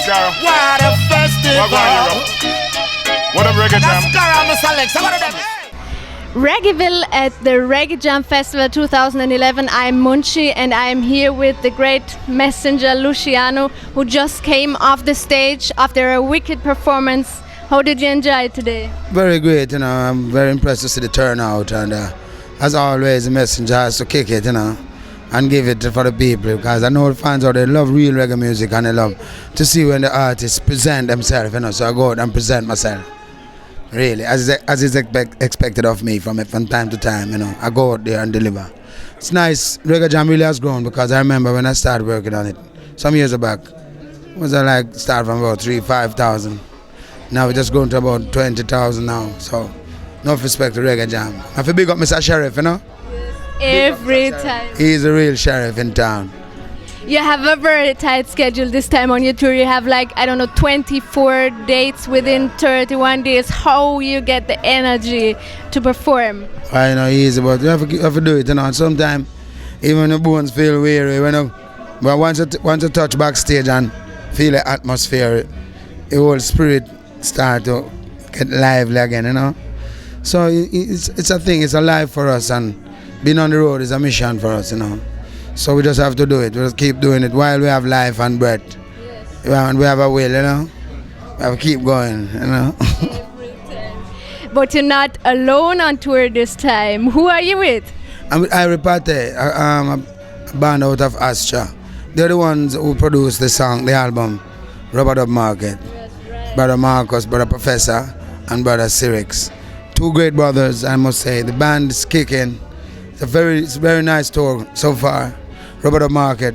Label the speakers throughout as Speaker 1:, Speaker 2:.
Speaker 1: Scar.
Speaker 2: What a festival.
Speaker 1: What up, Reggae Jam?
Speaker 3: Reggaeville at the Reggae Jam Festival 2011. I'm Munchi and I'm here with the great messenger Luciano, who just came off the stage after a wicked performance. How did you enjoy it today?
Speaker 4: Very great, I'm very impressed to see the turnout, and as always the messenger has to kick it, and give it for the people, because I know the fans out there love real reggae music and they love to see when the artists present themselves, so I go out and present myself. Really, as is expected of me from time to time, I go out there and deliver. It's nice. Reggae Jam really has grown, because I remember when I started working on it some years back, it was like start from about 3,000-5,000. Now we just grown to about 20,000 now. So, no respect to Reggae Jam. I feel big up Mr. Sheriff,
Speaker 3: Every time.
Speaker 4: He's a real sheriff in town.
Speaker 3: You have a very tight schedule this time on your tour. You have 24 dates within 31 days. How you get the energy to perform?
Speaker 4: I know easy, but you have to do it, And sometimes even the bones feel weary. But once you touch backstage and feel the atmosphere, the whole spirit start to get lively again, So it's a thing. It's a life for us, and being on the road is a mission for us, So we just have to do it. We just keep doing it while we have life and breath. Yes. And we have a will, We have to keep going,
Speaker 3: Every time. But you're not alone on tour this time. Who are you with?
Speaker 4: I'm with Irie Pate, a band out of Austria. They're the ones who produced the song, the album, Rubber Dub Market. That's right. Brother Marcus, Brother Professor, and Brother Cyrix. Two great brothers, I must say. The band is kicking. It's a very nice tour so far. Rubber Dub Market.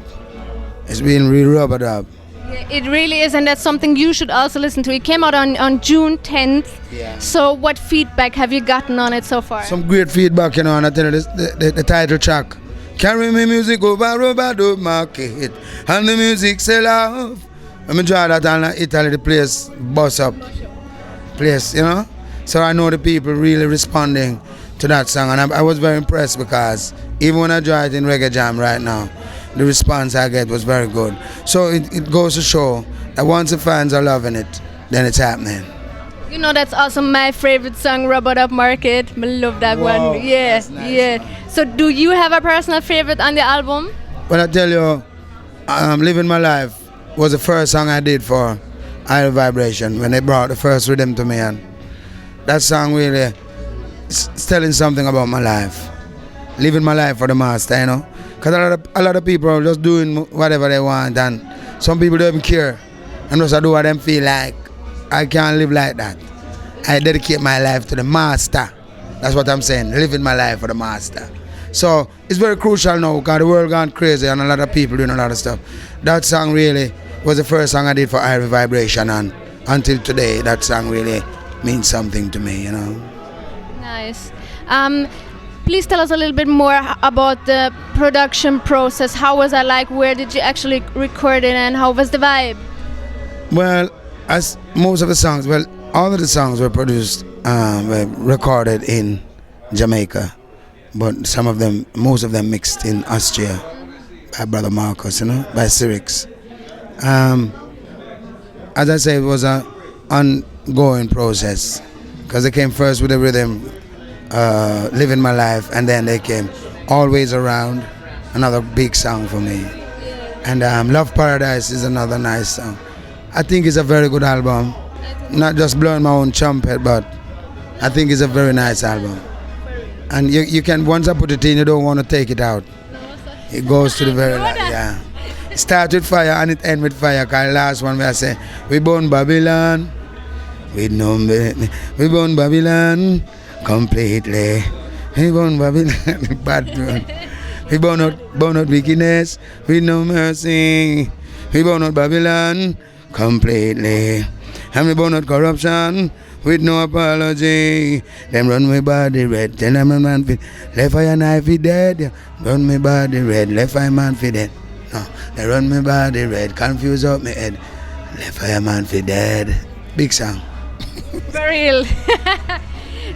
Speaker 4: It's been real rubber dub.
Speaker 3: Yeah, it really is, and that's something you should also listen to. It came out on June 10th.
Speaker 4: Yeah.
Speaker 3: So what feedback have you gotten on it so far?
Speaker 4: Some great feedback, and I tell you the title track. Carry me music over Rubber Dub Market, and the music sell off. Let me draw that on Italy, the place bust up. Place, So I know the people really responding to that song, and I was very impressed, because even when I draw it in Reggae Jam right now, the response I get was very good. So it goes to show that once the fans are loving it, then it's happening.
Speaker 3: That's also my favorite song, Rubber Dub Market. I love that one. Yeah,
Speaker 4: nice.
Speaker 3: Yeah. So do you have a personal favorite on the album?
Speaker 4: Well, I tell you, Living My Life was the first song I did for Higher Vibration, when they brought the first rhythm to me, and that song really is telling something about my life. Living my life for the master, Because a lot of people are just doing whatever they want, and some people don't even care. And just do what them feel like. I can't live like that. I dedicate my life to the master. That's what I'm saying, living my life for the master. So it's very crucial now, because the world gone crazy and a lot of people doing a lot of stuff. That song really was the first song I did for Higher Vibration, and until today, that song really means something to me,
Speaker 3: Nice. Please tell us a little bit more about the production process. How was that like? Where did you actually record it, and how was the vibe?
Speaker 4: Well, as most of the songs, all of the songs were produced, were recorded in Jamaica, but most of them mixed in Austria by Brother Marcus, by Cyrix. As I said, it was an ongoing process, because they came first with the rhythm, Living My Life, and then they came Always Around, another big song for me. And Love Paradise is another nice song. I think it's a very good album. Not just blowing my own trumpet, but I think it's a very nice album. And you can, once I put it in, you don't want to take it out. It goes to the very last, yeah. It starts with fire and it ends with fire, because the last one where I say, we born Babylon, we born Babylon completely. We born Babylon, bad one. We born out wickedness with no mercy. We born out Babylon completely. And we born out corruption with no apology. Them run me body red, tell them a man fit. Left eye and eye fi dead. Run me body red, left eye man fi dead. No, they run me body red, confuse up me head. Left eye man fi dead. Big song.
Speaker 3: For real.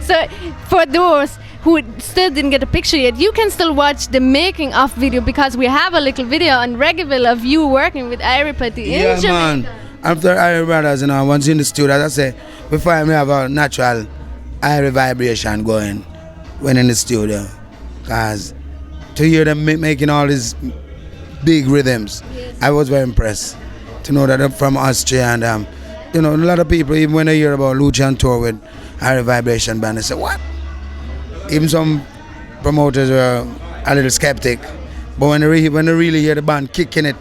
Speaker 3: So for those who still didn't get a picture yet, you can still watch the making of video, because we have a little video on Reggaeville of you working with Irie Pate in Jamaica.
Speaker 4: Man. After Irie Brothers, once in the studio, as I say, we find we have a natural Irie vibration going when in the studio. Because to hear them making all these big rhythms, I was very impressed. To know that they're from Austria and, a lot of people, even when they hear about Luciano tour with Irie Vibration Band, they say, what? Even some promoters were a little skeptic. But when they really hear the band kicking it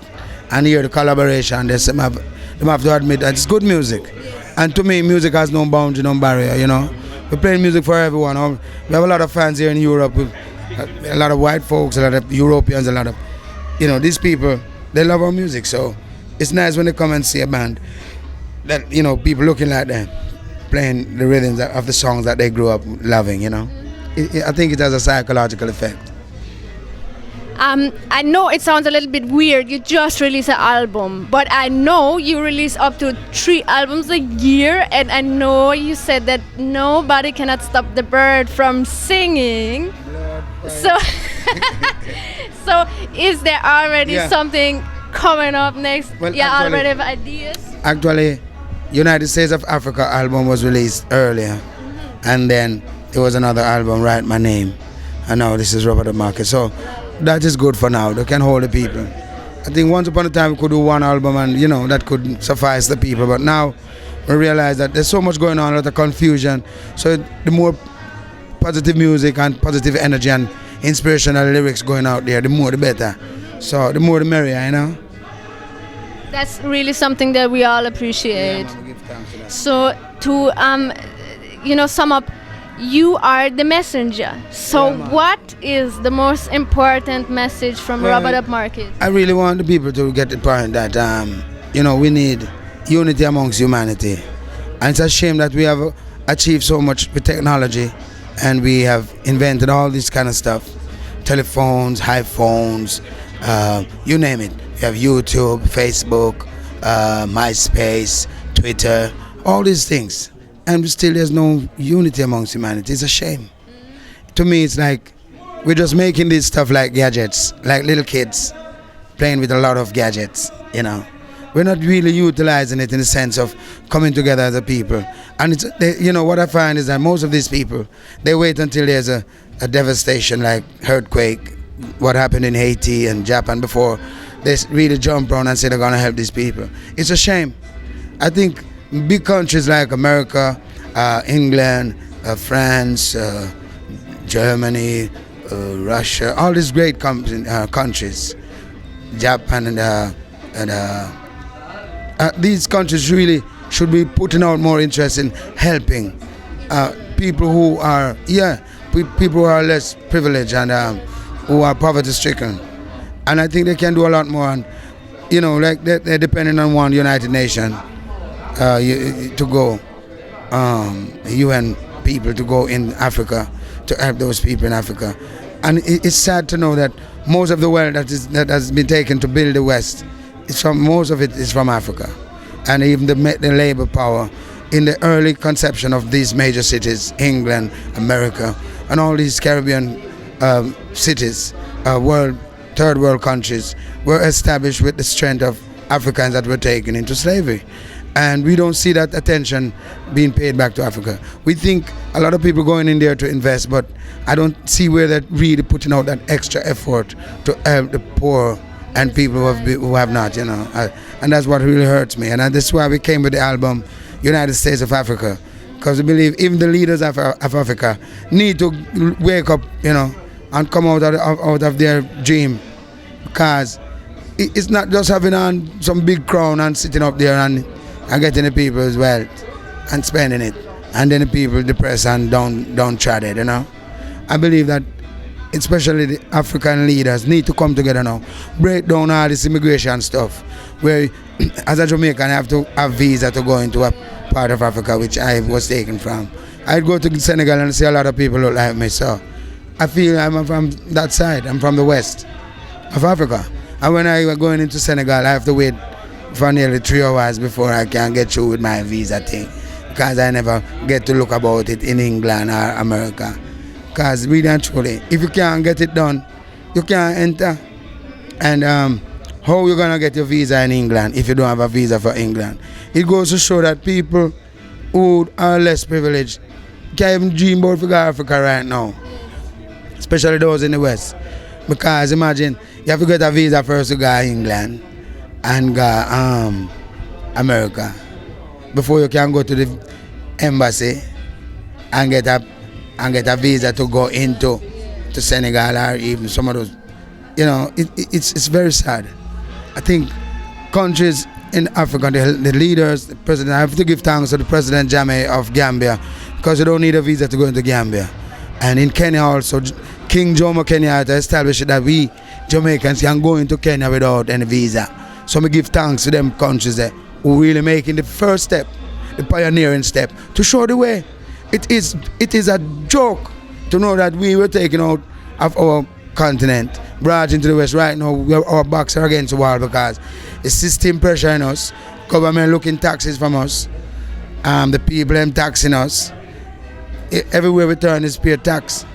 Speaker 4: and hear the collaboration, they have to admit that it's good music. And to me, music has no boundary, no barrier, We're playing music for everyone. We have a lot of fans here in Europe, a lot of white folks, a lot of Europeans, a lot of, these people, they love our music. So it's nice when they come and see a band that, people looking like them, playing the rhythms of the songs that they grew up loving, I think it has a psychological effect.
Speaker 3: I know it sounds a little bit weird. You just released an album, but I know you release up to 3 albums a year, and I know you said that nobody cannot stop the bird from singing. So, so is there already something coming up next?
Speaker 4: Well,
Speaker 3: already have ideas?
Speaker 4: Actually, United States of Africa album was released earlier, and then there was another album, Write My Name, and now this is Robert the Market. So that is good for now. They can hold the people. I think once upon a time we could do one album and that could suffice the people, but now we realize that there's so much going on, a lot of confusion. So the more positive music and positive energy and inspirational lyrics going out there, the more the better. So the more the merrier,
Speaker 3: That's really something that we all appreciate.
Speaker 4: Yeah, give thanks to that.
Speaker 3: So to sum up, you are the messenger. So what is the most important message from Robert Upmarket?
Speaker 4: I really want the people to get the point that we need unity amongst humanity. And it's a shame that we have achieved so much with technology and we have invented all this kind of stuff. Telephones, iPhones, you name it. We have YouTube, Facebook, MySpace, Twitter, all these things. And still there's no unity amongst humanity. It's a shame. To me, it's like we're just making this stuff like gadgets, like little kids playing with a lot of gadgets, We're not really utilizing it in the sense of coming together as a people. And what I find is that most of these people, they wait until there's a devastation like earthquake, what happened in Haiti and Japan before they really jump around and say they're going to help these people. It's a shame. I think big countries like America, England, France, Germany, Russia, all these great countries, Japan and these countries really should be putting out more interest in helping people who are people who are less privileged and who are poverty stricken. And I think they can do a lot more. And like they're depending on one United Nations to go, UN people to go in Africa to help those people in Africa. And it's sad to know that most of the wealth that has been taken to build the West, most of it is from Africa. And even the labor power in the early conception of these major cities, England, America, and all these Caribbean cities, third world countries, were established with the strength of Africans that were taken into slavery. And we don't see that attention being paid back to Africa. We think a lot of people going in there to invest, but I don't see where they're really putting out that extra effort to help the poor and people who have not, and that's what really hurts me. And that's why we came with the album United States of Africa, because we believe even the leaders of Africa need to wake up, and come out of their dream, because it's not just having on some big crown and sitting up there and getting the people's wealth and spending it, and then the people depressed and downtrodden, I believe that especially the African leaders need to come together now, break down all this immigration stuff, where as a Jamaican I have to have visa to go into a part of Africa which I was taken from. I'd go to Senegal and see a lot of people look like me, so I feel I'm from that side. I'm from the west of Africa, and when I was going into Senegal I have to wait for nearly 3 hours before I can get through with my visa thing, because I never get to look about it in England or America. Because really and truly, if you can't get it done, you can't enter. And how you gonna get your visa in England if you don't have a visa for England? It goes to show that people who are less privileged can't even dream about to go to Africa right now, especially those in the West. Because imagine, you have to get a visa first to go to England and go America before you can go to the embassy and get a visa to go into to Senegal or even some of those. You know, it's very sad. I think countries in Africa, the leaders, the president, I have to give thanks to the President Jammeh of Gambia, because you don't need a visa to go into Gambia. And in Kenya also, King Jomo Kenyatta established that we Jamaicans can go into Kenya without any visa. So we give thanks to them countries there who really making the first step, the pioneering step, to show the way. It is a joke to know that we were taken out of our continent, brought into the West. Right now, our backs are against the wall because the system pressuring us, government looking taxes from us, the people them taxing us. Everywhere we turn is pay tax,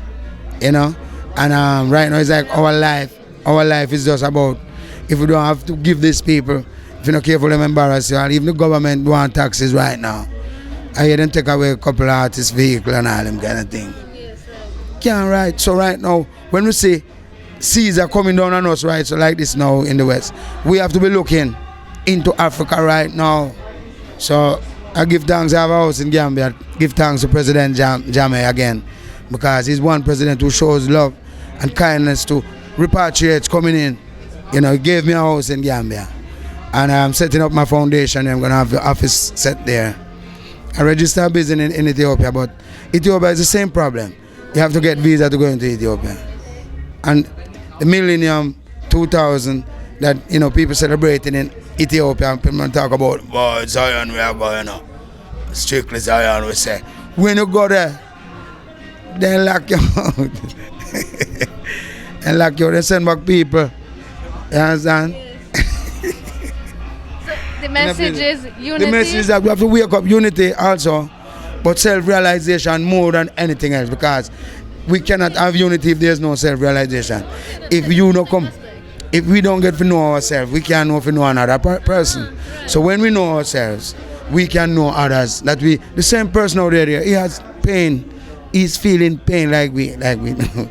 Speaker 4: you know. And right now it's like our life is just about, if we don't have to give these people, if you're not careful, them embarrass you. And even the government want taxes right now, I hear them take away a couple of artists' vehicle and all them kind of thing. Can't right. So right now, when we see seas are coming down on us, right, so like this now in the West, we have to be looking into Africa right now. So I give thanks, I have a house in Gambia, give thanks to President Jammeh again, because he's one president who shows love and kindness to repatriates coming in. You know, he gave me a house in Gambia, and I'm setting up my foundation. I'm gonna have the office set there. I registered business in Ethiopia, but Ethiopia is the same problem. You have to get visa to go into Ethiopia. And the millennium 2000 that, you know, people celebrating in Ethiopia, and people talk about, boy, Zion we are going up. Strictly Zion we say. When you go there, they lock you out. And lock you out, they send back people. You understand?
Speaker 3: The message is unity.
Speaker 4: The message is that we have to wake up unity also, but self-realization more than anything else, because we cannot have unity if there's no self-realization. If you don't come, if we don't get to know ourselves, we can't know if we know another person. So when we know ourselves, we can know others. That we, the same person out there, he has pain, he's feeling pain like we know.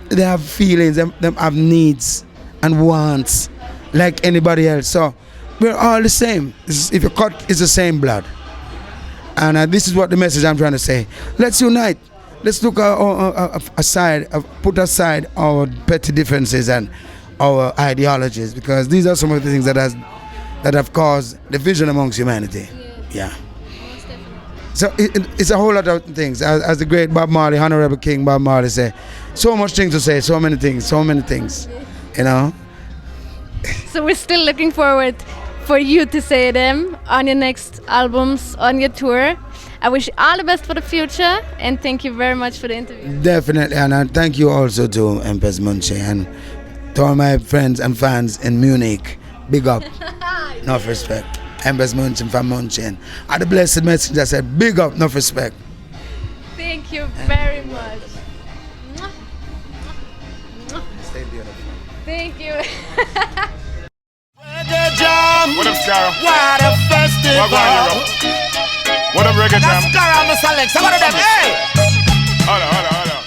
Speaker 4: They have feelings, them have needs and wants like anybody else. So we're all the same. If you're cut, it's the same blood. And this is what the message I'm trying to say. Let's unite. Let's look aside, put aside our petty differences and our ideologies, because these are some of the things that have caused division amongst humanity. Yeah. So it's a whole lot of things. As the great Bob Marley, Honorable King Bob Marley said, so much things to say, so many things, you know.
Speaker 3: So we're still looking forward for you to say them on your next albums, on your tour. I wish you all the best for the future, and thank you very much for the interview.
Speaker 4: Definitely, and thank you also to Empress Munchi and to all my friends and fans in Munich. Big up, enough respect. Empress Munchi from Munchi. And the blessed messenger said, big up, enough respect.
Speaker 3: Thank you very much.
Speaker 4: Stay beautiful.
Speaker 3: Thank you.
Speaker 1: Reggae jam. What up, Scarra?
Speaker 2: What a festival.
Speaker 1: What going on, What up, Reggae jam?
Speaker 2: Scarra, Mr. Alex. What are them? Hey!
Speaker 1: Hold on.